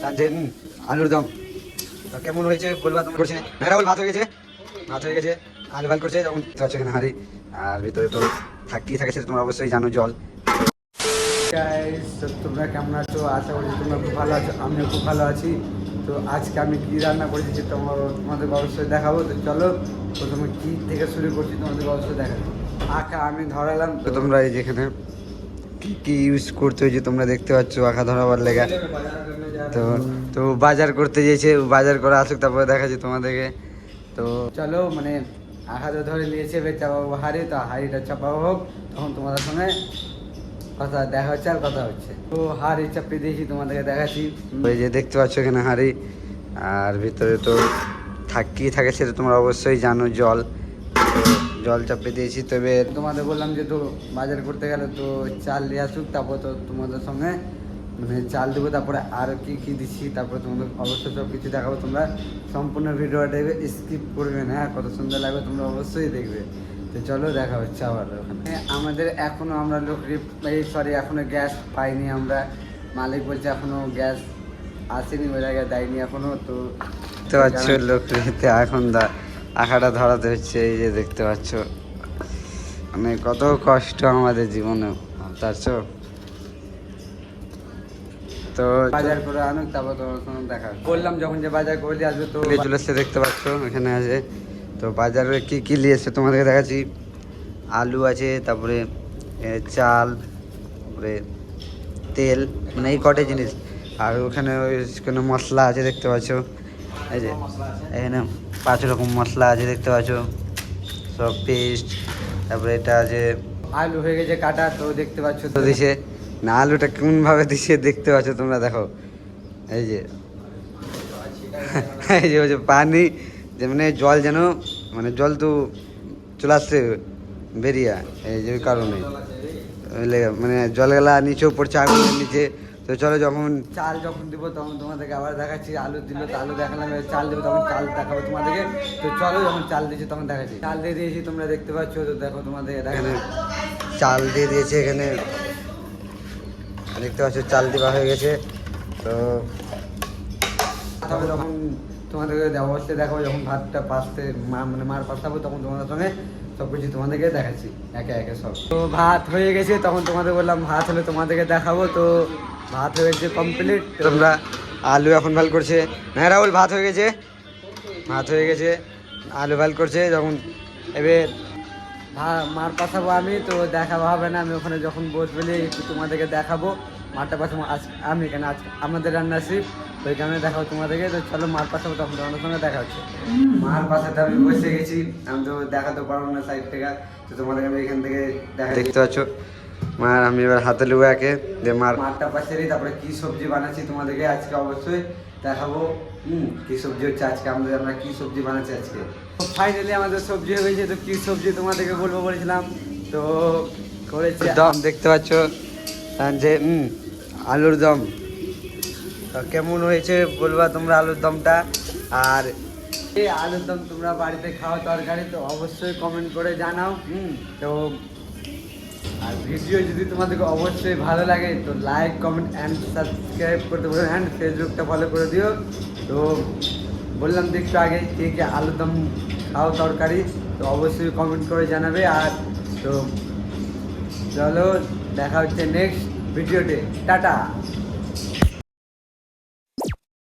তানজিন আলুর দম কেমন হয়েছে বলবা তুমি করছি মেয়েরা বল ভাত হয়ে গেছে আলু ভাল করছে যখন হচ্ছে এখানে হাঁড়ি আর ভিতরে তো থাকতেই থাকে সেটা তোমরা অবশ্যই জানো জল। তো তোমরা কেমন আছো? আশা করছি তোমরা খুব ভালো আছো, আমিও খুব ভালো আছি। তো আজকে আমি কী রান্না করেছি তোমাদের অবশ্যই দেখাবো। তো চলো প্রথমে কী থেকে শুরু করছি তোমাদের অবশ্যই দেখাবো। আঁকা আমি ধরালাম তো তোমরা এই যেখানে কি কি ইউজ করতে হয়েছে তোমরা দেখতে পাচ্ছ আঁকা ধরাবার লেগা। তো তো বাজার করতে গিয়েছে, বাজার করে আসুক তারপরে দেখাচ্ছি তোমাদেরকে। তো চলো মানে আঁকাতে ধরে নিয়েছে এবার চাপাবো হাঁড়ি, তো হাঁড়িটা চাপাবো হোক তখন তোমাদের সঙ্গে কথা দেখা হচ্ছে আর কথা হচ্ছে। তো হাঁড়ি চাপিয়ে দিয়েছি তোমাদেরকে দেখাচ্ছি। ওই যে দেখতে পাচ্ছ এখানে হাঁড়ি আর ভিতরে তো থাকতেই থাকে সেটা তোমরা অবশ্যই জানো জল। তো জল চাপিয়ে দিয়েছি। তবে তোমাদের বললাম যে তো বাজার করতে গেলে তো চাল নিয়ে আসুক, তারপর তো তোমাদের সঙ্গে মানে চাল দেবো, তারপরে আর কি কি দিচ্ছি তারপরে তোমাদের অবশ্যই সব কিছু দেখাবো। তোমরা সম্পূর্ণ ভিডিওটা দেখবে, স্কিপ করবে না। হ্যাঁ, কত সুন্দর লাগবে তোমরা অবশ্যই দেখবে। তো চলো দেখা হচ্ছে আবার ওখানে। আমাদের এখনও আমরা এখনও গ্যাস পাইনি আমরা। মালিক বলছে এখনও গ্যাস আসেনি, ওই জায়গায় দেয়নি এখনও। তো দেখতে পাচ্ছ লোকরিতে এখন আঁকাটা ধরাতে হচ্ছে। এই যে দেখতে পাচ্ছ মানে কত কষ্ট আমাদের জীবনে বুঝতে। তো বাজার করে আনুক তারপর তোমার সঙ্গে দেখা হবে। বললাম যখন যে বাজার করে দিয়ে আসবে তো চলে এসছে দেখতে পাচ্ছ এখানে আছে। তো বাজারে কি কি নিয়েছে তোমাদেরকে দেখাচ্ছি। আলু আছে, তারপরে চাল, তারপরে তেল, মানে এই কটে জিনিস। আর ওখানে ওই কোনো মশলা আছে দেখতে পাচ্ছ। এই যে এখানে 5 রকম মশলা আছে দেখতে পাচ্ছ, সব পেস্ট। তারপরে এটা আছে আলু হয়ে গেছে কাটা, তো দেখতে পাচ্ছ তো দিছে না, আলুটা কেমন ভাবে দিছে দেখতে পাচ্ছ তোমরা দেখো। এই যে এই যে হচ্ছে পানি, যে মানে জল যেন মানে জল তো চলে আসছে বেরিয়া, এই যে কারণে মানে জলগুলা নিচেও পড়ছে আগুনের নিচে। তো চলো যখন চাল যখন দিব তখন তোমাদেরকে আবার দেখাচ্ছি। আলু দিল তো আলু দেখালাম, এবার চাল দেবো তখন চাল দেখাবো তোমাদেরকে। তো চলো যখন চাল দিয়েছি তখন দেখাচ্ছি। চাল দিয়ে দিয়েছি তোমরা দেখতে পাচ্ছ, তো দেখো তোমাদের এখানে চাল দিয়ে দিয়েছে, এখানে দেখতে পাচ্ছ চাল দেওয়া হয়ে গেছে। তো তবে যখন তোমাদেরকে অবশ্যই দেখাবো যখন ভাতটা পাশতে মানে মার পাশাবো তখন তোমাদের সঙ্গে সব কিছু তোমাদেরকে দেখাচ্ছি একে একে সব। তো ভাত হয়ে গেছে, তখন তোমাদের বললাম ভাত হলে তোমাদেরকে দেখাবো। তো ভাত হয়ে গেছে কমপ্লিট। তোমরা আলু এখন ভাল করছে। হ্যাঁ রাহুল, ভাত হয়ে গেছে আলু ভাল করছে। যখন এবার মার পাশাবো আমি, তো দেখাবো হবে না, আমি ওখানে যখন বসবে একটু তোমাদেরকে দেখাবো। মারটা পাশাবো আমি কেন আজকে আমাদের রান্না শিফ, ওই কারণে দেখাবো তোমাদেরকে। তো চলো মার পাশাবো তখন তোমাদের সঙ্গে দেখা হচ্ছে। মার পাশাতে আমি বসে গেছি, আমি তো দেখাতে পারবো না সাইড থেকে, তো তোমাদেরকে আমি এখান থেকে দেখতে পাচ্ছ মার আমি এবার হাতে নেবো একে যে মারটা পাশে দিই, তারপরে কি সবজি বানাচ্ছি তোমাদেরকে আজকে অবশ্যই দেখাবো। কি সবজি হচ্ছে আজকে আমরা কি সবজি বানাচ্ছি আজকে। ফাইনালি আমাদের সবজি হয়ে গেছে। তো কি সবজি তোমাদেরকে বলবো বলেছিলাম, তো করেছি দম দেখতে পাচ্ছ যে আলুর দম। তো কেমন হয়েছে বলবা তোমরা আলুর দমটা। আর এই আলুর দম তোমরা বাড়িতে খাও তরকারি, তো অবশ্যই কমেন্ট করে জানাও। তো আর ভিডিও যদি তোমাদেরকে অবশ্যই ভালো লাগে তো লাইক কমেন্ট অ্যান্ড সাবস্ক্রাইব করতে পারো, অ্যান্ড ফেসবুকটা ফলো করে দিও। তো বললাম তো একটু আগে কে কে আলুর দম খাও তরকারি, তো অবশ্যই কমেন্ট করে জানাবে। আর তো চলো দেখা হচ্ছে নেক্সট ভিডিওতে, টাটা।